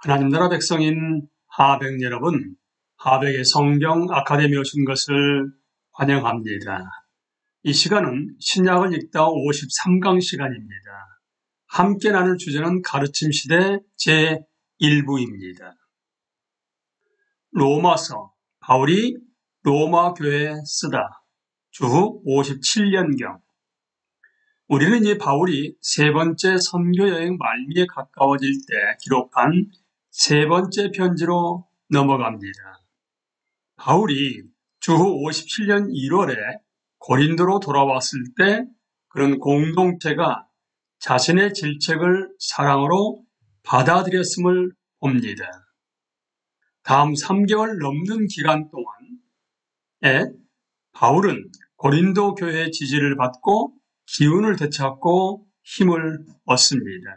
하나님 나라 백성인 하백 여러분, 하백의 성경 아카데미에 오신 것을 환영합니다. 이 시간은 신약을 읽다 53강 시간입니다. 함께 나눌 주제는 가르침 시대 제1부입니다. 로마서, 바울이 로마 교회에 쓰다. 주후 57년경. 우리는 이 바울이 세 번째 선교 여행 말미에 가까워질 때 기록한 세 번째 편지로 넘어갑니다. 바울이 주후 57년 1월에 고린도로 돌아왔을 때 그런 공동체가 자신의 질책을 사랑으로 받아들였음을 봅니다. 다음 3개월 넘는 기간 동안에 바울은 고린도 교회의 지지를 받고 기운을 되찾고 힘을 얻습니다.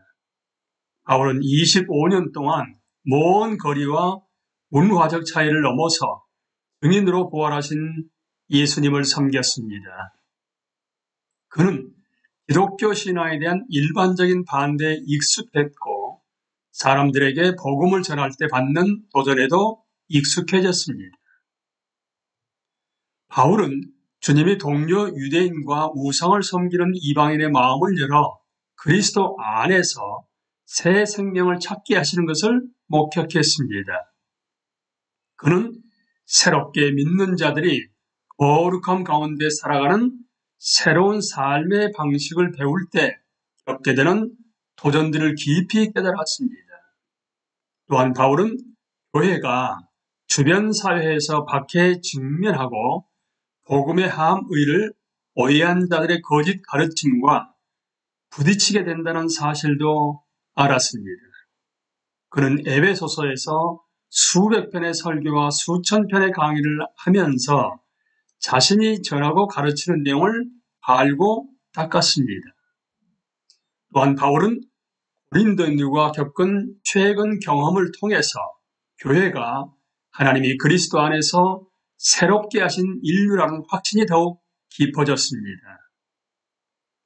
바울은 25년 동안 먼 거리와 문화적 차이를 넘어서 증인으로 부활하신 예수님을 섬겼습니다. 그는 기독교 신앙에 대한 일반적인 반대에 익숙했고 사람들에게 복음을 전할 때 받는 도전에도 익숙해졌습니다. 바울은 주님이 동료 유대인과 우상을 섬기는 이방인의 마음을 열어 그리스도 안에서 새 생명을 찾게 하시는 것을 목격했습니다. 그는 새롭게 믿는 자들이 거룩함 가운데 살아가는 새로운 삶의 방식을 배울 때 겪게 되는 도전들을 깊이 깨달았습니다. 또한 바울은 교회가 주변 사회에서 박해에 직면하고 복음의 함의를 오해한 자들의 거짓 가르침과 부딪히게 된다는 사실도 알았습니다. 그는 에베소서에서 수백 편의 설교와 수천 편의 강의를 하면서 자신이 전하고 가르치는 내용을 알고 닦았습니다. 또한 바울은 고린도인들과 겪은 최근 경험을 통해서 교회가 하나님이 그리스도 안에서 새롭게 하신 인류라는 확신이 더욱 깊어졌습니다.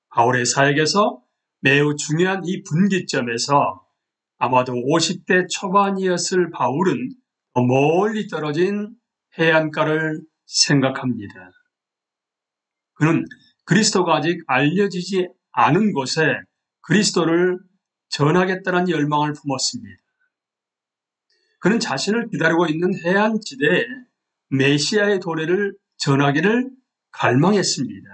바울의 사역에서 매우 중요한 이 분기점에서 아마도 50대 초반이었을 바울은 더 멀리 떨어진 해안가를 생각합니다. 그는 그리스도가 아직 알려지지 않은 곳에 그리스도를 전하겠다는 열망을 품었습니다. 그는 자신을 기다리고 있는 해안지대에 메시아의 도래를 전하기를 갈망했습니다.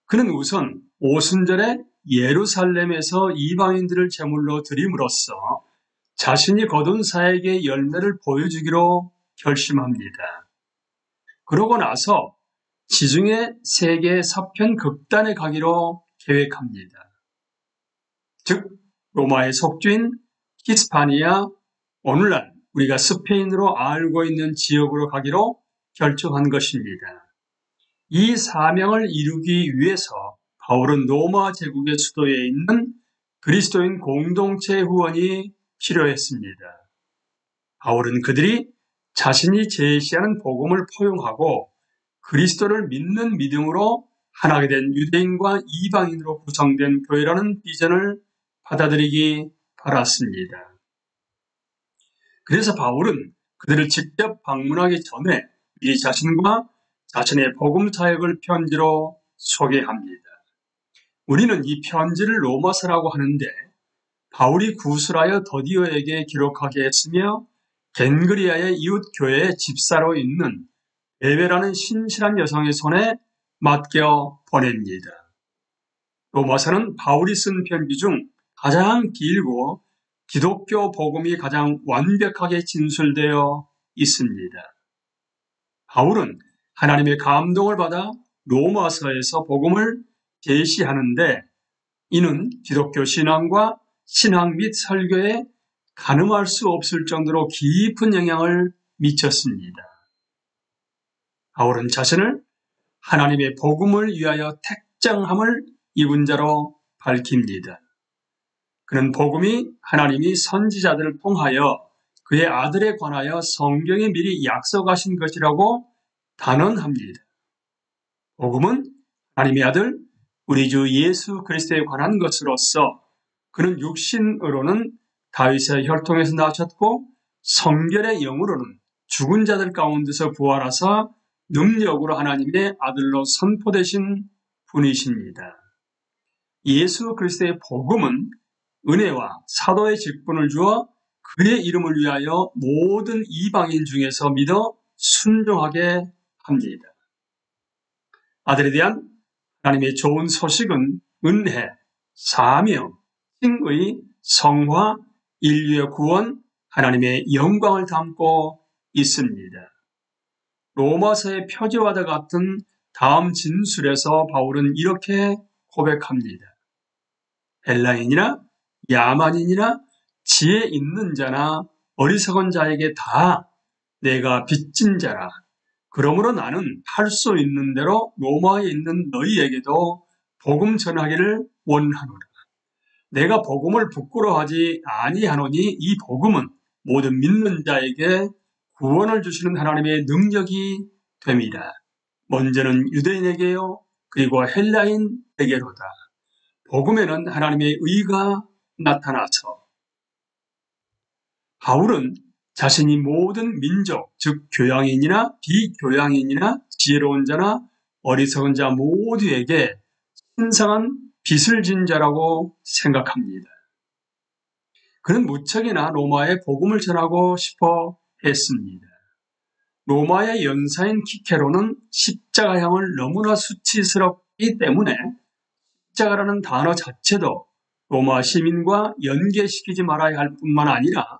그는 우선 오순절에 예루살렘에서 이방인들을 제물로 드림으로써 자신이 거둔 사역의 열매를 보여주기로 결심합니다. 그러고 나서 지중해 세계 서편 극단에 가기로 계획합니다. 즉 로마의 속주인 히스파니아, 오늘날 우리가 스페인으로 알고 있는 지역으로 가기로 결정한 것입니다. 이 사명을 이루기 위해서 바울은 로마 제국의 수도에 있는 그리스도인 공동체 후원이 필요했습니다. 바울은 그들이 자신이 제시하는 복음을 포용하고 그리스도를 믿는 믿음으로 하나가 된 유대인과 이방인으로 구성된 교회라는 비전을 받아들이기 바랐습니다. 그래서 바울은 그들을 직접 방문하기 전에 이 자신과 자신의 복음 사역을 편지로 소개합니다. 우리는 이 편지를 로마서라고 하는데 바울이 구술하여 더디오에게 기록하게 했으며 겐그리아의 이웃 교회의 집사로 있는 에베라는 신실한 여성의 손에 맡겨 보냅니다. 로마서는 바울이 쓴 편지 중 가장 길고 기독교 복음이 가장 완벽하게 진술되어 있습니다. 바울은 하나님의 감동을 받아 로마서에서 복음을 제시하는데 이는 기독교 신앙과 신학 및 설교에 가늠할 수 없을 정도로 깊은 영향을 미쳤습니다. 바울은 자신을 하나님의 복음을 위하여 택정함을 입은 자로 밝힙니다. 그는 복음이 하나님이 선지자들을 통하여 그의 아들에 관하여 성경에 미리 약속하신 것이라고 단언합니다. 복음은 하나님의 아들 우리 주 예수 그리스도에 관한 것으로서 그는 육신으로는 다윗의 혈통에서 나셨고 성결의 영으로는 죽은 자들 가운데서 부활하사 능력으로 하나님의 아들로 선포되신 분이십니다. 예수 그리스도의 복음은 은혜와 사도의 직분을 주어 그의 이름을 위하여 모든 이방인 중에서 믿어 순종하게 합니다. 아들에 대한 하나님의 좋은 소식은 은혜, 사명, 칭의, 성화, 인류의 구원, 하나님의 영광을 담고 있습니다. 로마서의 표지와도 같은 다음 진술에서 바울은 이렇게 고백합니다. 헬라인이나 야만인이나 지혜 있는 자나 어리석은 자에게 다 내가 빚진 자라. 그러므로 나는 할 수 있는 대로 로마에 있는 너희에게도 복음 전하기를 원하노라. 내가 복음을 부끄러워하지 아니하노니 이 복음은 모든 믿는 자에게 구원을 주시는 하나님의 능력이 됩니다. 먼저는 유대인에게요, 그리고 헬라인에게로다. 복음에는 하나님의 의가 나타나서 바울은 자신이 모든 민족, 즉 교양인이나 비교양인이나 지혜로운 자나 어리석은 자 모두에게 신성한 빚을 진 자라고 생각합니다. 그는 무척이나 로마에 복음을 전하고 싶어 했습니다. 로마의 연사인 키케로는 십자가형을 너무나 수치스럽기 때문에 십자가라는 단어 자체도 로마 시민과 연계시키지 말아야 할 뿐만 아니라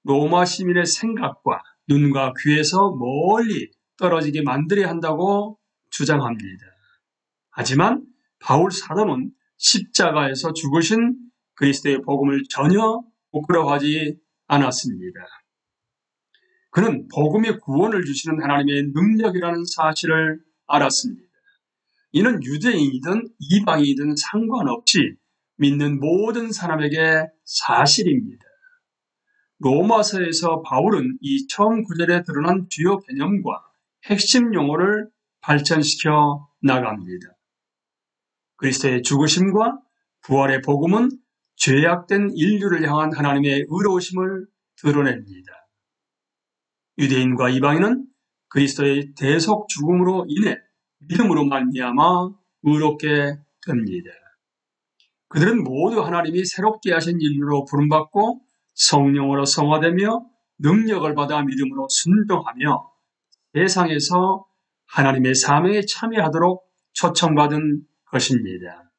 로마 시민의 생각과 눈과 귀에서 멀리 떨어지게 만들어야 한다고 주장합니다. 하지만 바울 사도는 십자가에서 죽으신 그리스도의 복음을 전혀 부끄러워하지 않았습니다. 그는 복음의 구원을 주시는 하나님의 능력이라는 사실을 알았습니다. 이는 유대인이든 이방인이든 상관없이 믿는 모든 사람에게 사실입니다. 로마서에서 바울은 이 처음 구절에 드러난 주요 개념과 핵심 용어를 발전시켜 나갑니다. 그리스도의 죽으심과 부활의 복음은 죄악된 인류를 향한 하나님의 의로우심을 드러냅니다. 유대인과 이방인은 그리스도의 대속 죽음으로 인해 믿음으로 말미암아 의롭게 됩니다. 그들은 모두 하나님이 새롭게 하신 인류로 부름받고 성령으로 성화되며 능력을 받아 믿음으로 순종하며 세상에서 하나님의 사명에 참여하도록 초청받은 것입니다.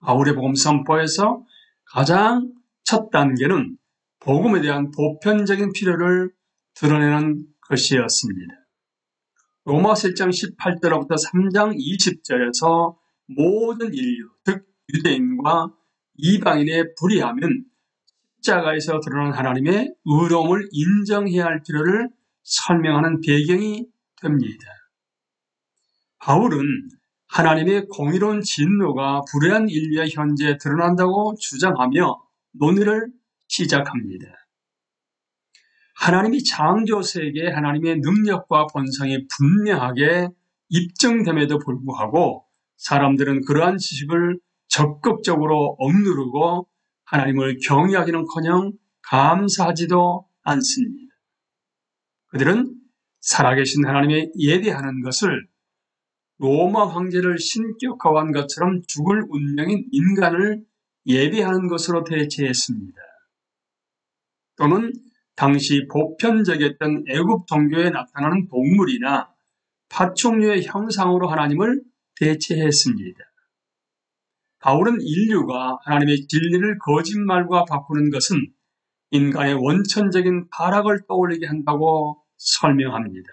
바울의 복음 선포에서 가장 첫 단계는 복음에 대한 보편적인 필요를 드러내는 것이었습니다. 로마서 1장 18절부터 3장 20절에서 모든 인류, 즉 유대인과 이방인의 불의하면 십자가에서 드러난 하나님의 의로움을 인정해야 할 필요를 설명하는 배경이 됩니다. 바울은 하나님의 공의로운 진노가 불의한 인류의 현재에 드러난다고 주장하며 논의를 시작합니다. 하나님이 창조세계에 하나님의 능력과 본성이 분명하게 입증됨에도 불구하고 사람들은 그러한 지식을 적극적으로 억누르고 하나님을 경외하기는커녕 감사하지도 않습니다. 그들은 살아계신 하나님의 예배하는 것을 로마 황제를 신격화한 것처럼 죽을 운명인 인간을 예배하는 것으로 대체했습니다. 또는 당시 보편적이었던 애굽 종교에 나타나는 동물이나 파충류의 형상으로 하나님을 대체했습니다. 바울은 인류가 하나님의 진리를 거짓말과 바꾸는 것은 인간의 원천적인 타락을 떠올리게 한다고 설명합니다.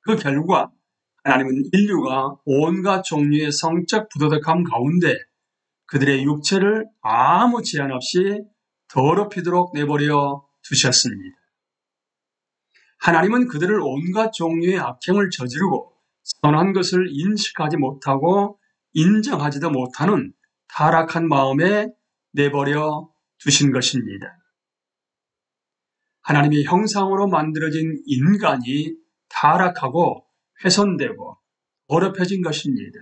그 결과 하나님은 인류가 온갖 종류의 성적 부도덕함 가운데 그들의 육체를 아무 제한 없이 더럽히도록 내버려 두셨습니다. 하나님은 그들을 온갖 종류의 악행을 저지르고 선한 것을 인식하지 못하고 인정하지도 못하는 타락한 마음에 내버려 두신 것입니다. 하나님의 형상으로 만들어진 인간이 타락하고 훼손되고 더럽혀진 것입니다.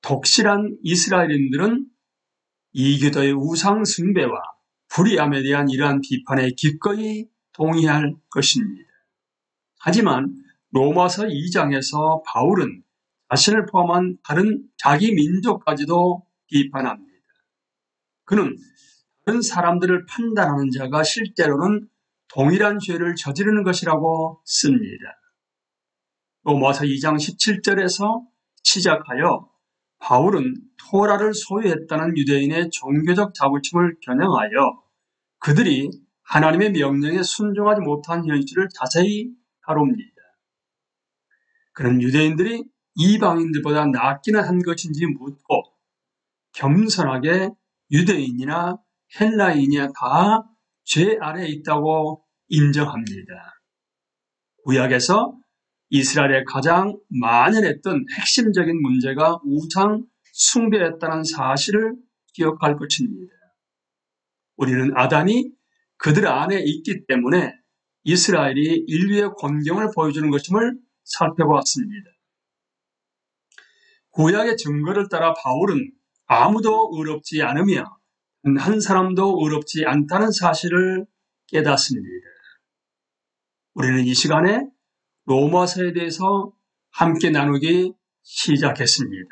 독실한 이스라엘인들은 이교도의 우상 숭배와 불의함에 대한 이러한 비판에 기꺼이 동의할 것입니다. 하지만 로마서 2장에서 바울은 자신을 포함한 다른 자기 민족까지도 비판합니다. 그는 다른 사람들을 판단하는 자가 실제로는 동일한 죄를 저지르는 것이라고 씁니다. 로마서 2장 17절에서 시작하여 바울은 토라를 소유했다는 유대인의 종교적 자부심을 겨냥하여 그들이 하나님의 명령에 순종하지 못한 현실을 자세히 다룹니다. 그는 유대인들이 이방인들보다 낫기는 한 것인지 묻고 겸손하게 유대인이나 헬라인이나 다 죄 아래에 있다고 인정합니다. 구약에서 이스라엘에 가장 만연했던 핵심적인 문제가 우상 숭배였다는 사실을 기억할 것입니다. 우리는 아담이 그들 안에 있기 때문에 이스라엘이 인류의 권경을 보여주는 것임을 살펴보았습니다. 구약의 증거를 따라 바울은 아무도 의롭지 않으며 한 사람도 의롭지 않다는 사실을 깨닫습니다. 우리는 이 시간에 로마서에 대해서 함께 나누기 시작했습니다.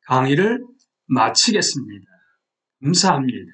강의를 마치겠습니다. 감사합니다.